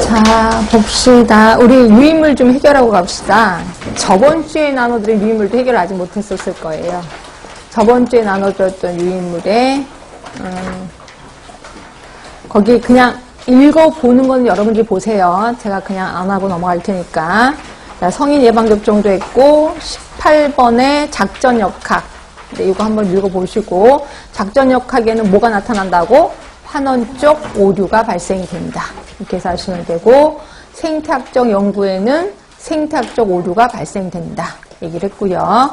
자, 봅시다. 우리 유인물 좀 해결하고 갑시다. 저번 주에 나눠드린 유인물도 해결 아직 못했었을 거예요. 저번 주에 나눠드렸던 유인물에 거기 그냥 읽어보는 건 여러분들이 보세요. 제가 그냥 안 하고 넘어갈 테니까. 자, 성인 예방접종도 했고 18번의 작전역학. 네, 이거 한번 읽어보시고 작전역학에는 뭐가 나타난다고? 환원 쪽 오류가 발생이 된다. 이렇게 해서 하시면 되고 생태학적 연구에는 생태학적 오류가 발생된다. 얘기를 했고요.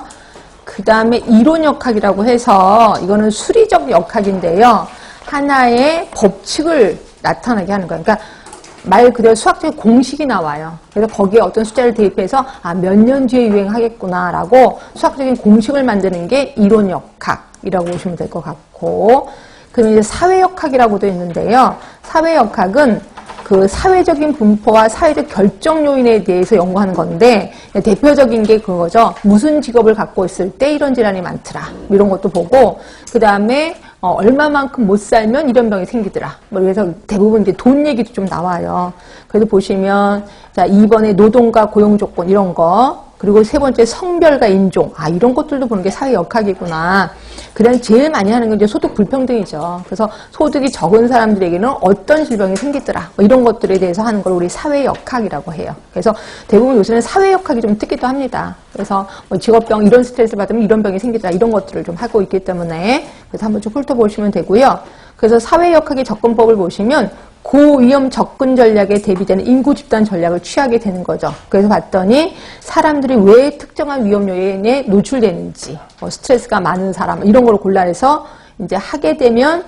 그 다음에 이론역학이라고 해서 이거는 수리적 역학인데요. 하나의 법칙을 나타나게 하는 거예요. 그러니까 말 그대로 수학적 공식이 나와요. 그래서 거기에 어떤 숫자를 대입해서 몇 년 뒤에 유행하겠구나 라고 수학적인 공식을 만드는 게 이론역학이라고 보시면 될 것 같고, 그럼 이제 사회역학이라고도 있는데요. 사회역학은 그 사회적인 분포와 사회적 결정 요인에 대해서 연구하는 건데, 대표적인 게 그거죠. 무슨 직업을 갖고 있을 때 이런 질환이 많더라. 이런 것도 보고, 그 다음에 얼마만큼 못 살면 이런 병이 생기더라. 그래서 대부분 이제 돈 얘기도 좀 나와요. 그래서 보시면, 자, 2번에 노동과 고용 조건 이런 거, 그리고 세 번째 성별과 인종, 이런 것들도 보는 게 사회역학이구나. 그 다음에 제일 많이 하는 건 이제 소득 불평등이죠. 그래서 소득이 적은 사람들에게는 어떤 질병이 생기더라. 이런 것들에 대해서 하는 걸 우리 사회역학이라고 해요. 그래서 대부분 요새는 사회역학이 좀 뜨기도 합니다. 그래서 직업병, 이런 스트레스 받으면 이런 병이 생기더라. 이런 것들을 좀 하고 있기 때문에 그래서 한번 좀 훑어보시면 되고요. 그래서 사회역학의 접근법을 보시면 고위험 접근 전략에 대비되는 인구 집단 전략을 취하게 되는 거죠. 그래서 봤더니 사람들이 왜 특정한 위험 요인에 노출되는지, 스트레스가 많은 사람 이런 걸 골라내서 이제 하게 되면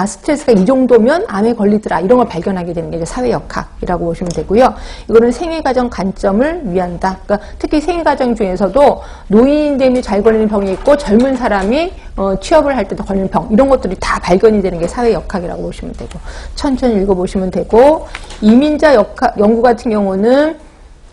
스트레스가 이 정도면 암에 걸리더라 이런 걸 발견하게 되는 게 이제 사회역학이라고 보시면 되고요. 이거는 생애가정 관점을 위한다. 그러니까 특히 생애가정 중에서도 노인됨이 잘 걸리는 병이 있고 젊은 사람이 취업을 할 때도 걸리는 병 이런 것들이 다 발견이 되는 게 사회역학이라고 보시면 되고, 천천히 읽어보시면 되고, 이민자 연구 같은 경우는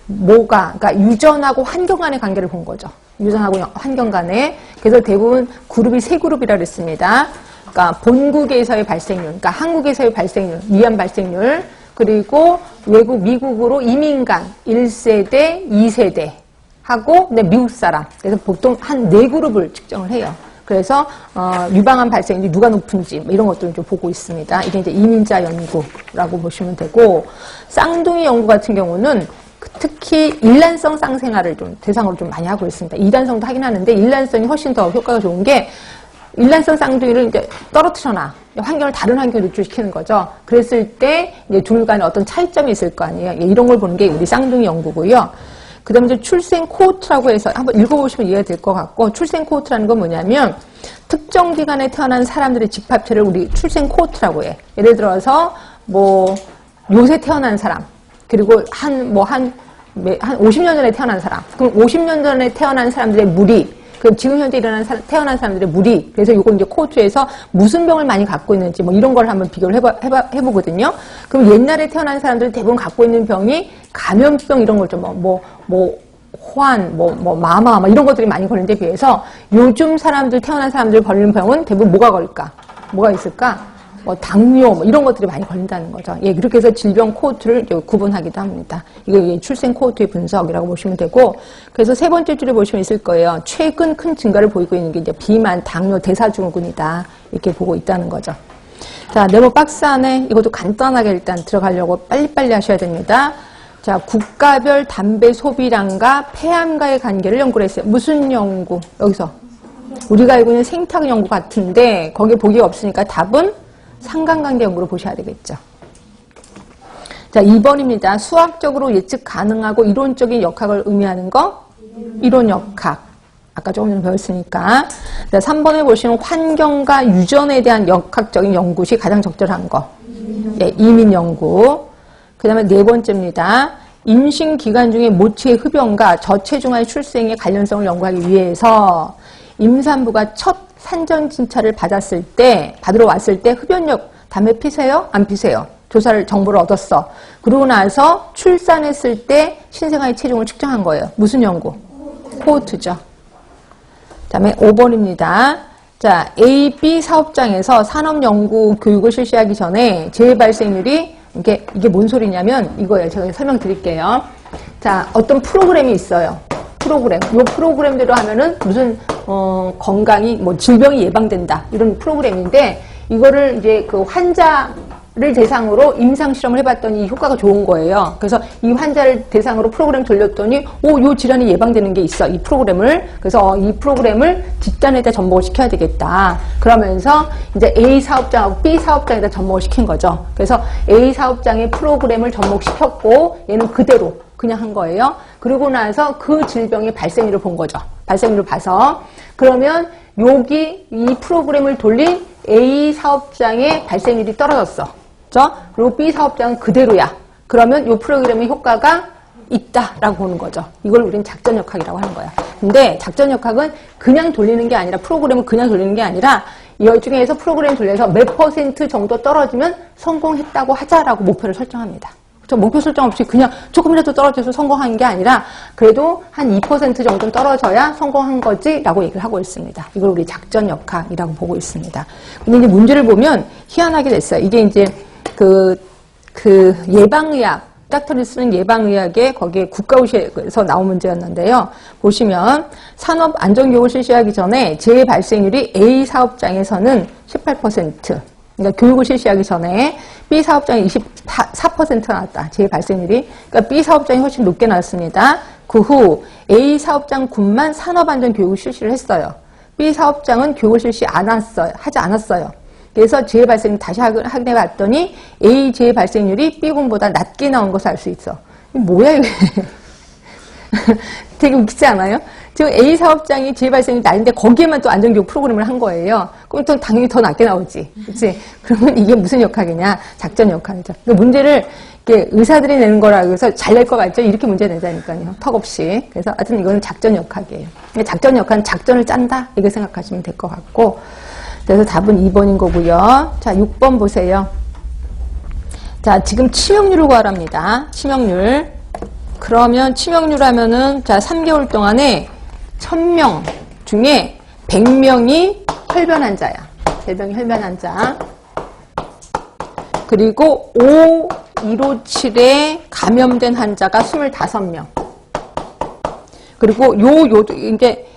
그러니까 유전하고 환경 간의 관계를 본 거죠. 유전하고 환경 간에. 그래서 대부분 그룹이 세 그룹이라 그랬습니다. 그러니까 본국에서의 발생률, 그러니까 한국에서의 발생률, 위암 발생률, 그리고 외국, 미국으로 이민 간 1세대, 2세대 하고, 미국 사람. 그래서 보통 한 4그룹을 측정을 해요. 그래서, 유방암 발생률이 누가 높은지, 이런 것들을 좀 보고 있습니다. 이게 이제 이민자 연구라고 보시면 되고, 쌍둥이 연구 같은 경우는 특히 일란성 쌍생아를 좀 대상으로 좀 많이 하고 있습니다. 이란성도 하긴 하는데, 일란성이 훨씬 더 효과가 좋은 게, 일란성 쌍둥이를 이제 떨어뜨려놔. 환경을 다른 환경에 노출시키는 거죠. 그랬을 때 이제 둘 간에 어떤 차이점이 있을 거 아니에요. 이런 걸 보는 게 우리 쌍둥이 연구고요. 그 다음에 이제 출생 코호트라고 해서 한번 읽어보시면 이해가 될 것 같고, 출생 코호트라는 건 뭐냐면 특정 기간에 태어난 사람들의 집합체를 우리 출생 코호트라고 해. 예를 들어서 요새 태어난 사람, 그리고 한 50년 전에 태어난 사람, 그럼 50년 전에 태어난 사람들의 무리, 그럼 지금 현재 태어난 사람들의 무리, 그래서 이거 이제 코호트에서 무슨 병을 많이 갖고 있는지 이런 걸 한번 비교를 해보거든요. 그럼 옛날에 태어난 사람들은 대부분 갖고 있는 병이 감염병 이런 걸 좀 호환, 마마, 이런 것들이 많이 걸리는 데 비해서 요즘 태어난 사람들 걸리는 병은 대부분 뭐가 걸릴까? 뭐가 있을까? 당뇨, 이런 것들이 많이 걸린다는 거죠. 예, 그렇게 해서 질병 코호트를 구분하기도 합니다. 이게 출생 코호트의 분석이라고 보시면 되고, 그래서 세 번째 줄에 보시면 있을 거예요. 최근 큰 증가를 보이고 있는 게 이제 비만, 당뇨, 대사증후군이다. 이렇게 보고 있다는 거죠. 자, 네모 박스 안에 이것도 간단하게 일단 들어가려고 빨리빨리 하셔야 됩니다. 자, 국가별 담배 소비량과 폐암과의 관계를 연구를 했어요. 무슨 연구? 여기서. 우리가 알고 있는 생태학 연구 같은데, 거기에 보기가 없으니까 답은 상관관계 연구로 보셔야 되겠죠. 자, 2번입니다. 수학적으로 예측 가능하고 이론적인 역학을 의미하는 거? 이론역학. 아까 조금 전에 배웠으니까. 자, 3번에 보시면 환경과 유전에 대한 역학적인 연구시 가장 적절한 거. 예, 이민연구. 그 다음에 네 번째입니다. 임신 기간 중에 모체의 흡연과 저체중아의 출생의 관련성을 연구하기 위해서 임산부가 첫 산전 진찰을 받으러 왔을 때 흡연력, 담배 피세요? 안 피세요? 정보를 얻었어. 그러고 나서 출산했을 때 신생아의 체중을 측정한 거예요. 무슨 연구? 코호트죠. 그 다음에 5번입니다. 자, A, B 사업장에서 산업연구 교육을 실시하기 전에 재발생률이 이게 뭔 소리냐면 이거예요. 제가 설명드릴게요. 자, 어떤 프로그램이 있어요. 프로그램. 이 프로그램대로 하면은 무슨 건강이 뭐 질병이 예방된다 이런 프로그램인데 이거를 이제 그 환자를 대상으로 임상 실험을 해봤더니 효과가 좋은 거예요. 그래서 이 환자를 대상으로 프로그램 돌렸더니 요 질환이 예방되는 게 있어. 이 프로그램을. 그래서 이 프로그램을 집단에다 접목을 시켜야 되겠다. 그러면서 이제 A 사업장하고 B 사업장에다 접목을 시킨 거죠. 그래서 A 사업장의 프로그램을 접목시켰고 얘는 그대로 그냥 한 거예요. 그러고 나서 그 질병의 발생률을 본 거죠. 발생률을 봐서. 그러면 여기 이 프로그램을 돌린 A 사업장의 발생률이 떨어졌어. 그렇죠? 그리고 B 사업장은 그대로야. 그러면 이 프로그램의 효과가 있다라고 보는 거죠. 이걸 우리는 작전역학이라고 하는 거야. 근데 작전역학은 그냥 돌리는 게 아니라 프로그램을 그냥 돌리는 게 아니라 이 중에서 프로그램 돌려서 몇 % 정도 떨어지면 성공했다고 하자라고 목표를 설정합니다. 목표 설정 없이 그냥 조금이라도 떨어져서 성공한 게 아니라 그래도 한 2% 정도는 떨어져야 성공한 거지라고 얘기를 하고 있습니다. 이걸 우리 작전역학이라고 보고 있습니다. 근데 이제 문제를 보면 희한하게 됐어요. 이게 이제 그 예방의학, 닥터리 쓰는 예방의학에 거기에 국가고시에서 나온 문제였는데요. 보시면 산업안전교육을 실시하기 전에 재발생률이 A 사업장에서는 18%, 그러니까 교육을 실시하기 전에 B 사업장이 24% 나왔다. 재발생률이. 그러니까 B 사업장이 훨씬 높게 나왔습니다. 그 후 A 사업장군만 산업안전교육을 실시를 했어요. B 사업장은 교육을 하지 않았어요. 그래서 재발생률 다시 확인해 봤더니 A 재발생률이 B군보다 낮게 나온 것을 알 수 있어. 이게 뭐야 이게. 되게 웃기지 않아요? 지금 A 사업장이 재발생이 낮은데 거기에만 또 안전교육 프로그램을 한 거예요. 그럼 또 당연히 더 낮게 나오지. 그치? 그러면 이게 무슨 역학이냐? 작전 역학이죠. 그러니까 문제를 이렇게 의사들이 내는 거라고 해서 잘 낼 거 같죠? 이렇게 문제 내자니까요. 턱없이. 그래서 하여튼 이거는 작전 역학이에요. 작전 역학은 작전을 짠다. 이렇게 생각하시면 될 것 같고. 그래서 답은 2번인 거고요. 자, 6번 보세요. 자, 지금 치명률을 구하랍니다. 치명률. 그러면 치명률 하면은, 자, 3개월 동안에 1000명 중에 100명이 혈변 환자야. 대병 혈변 환자. 그리고 5157에 감염된 환자가 25명. 그리고 이게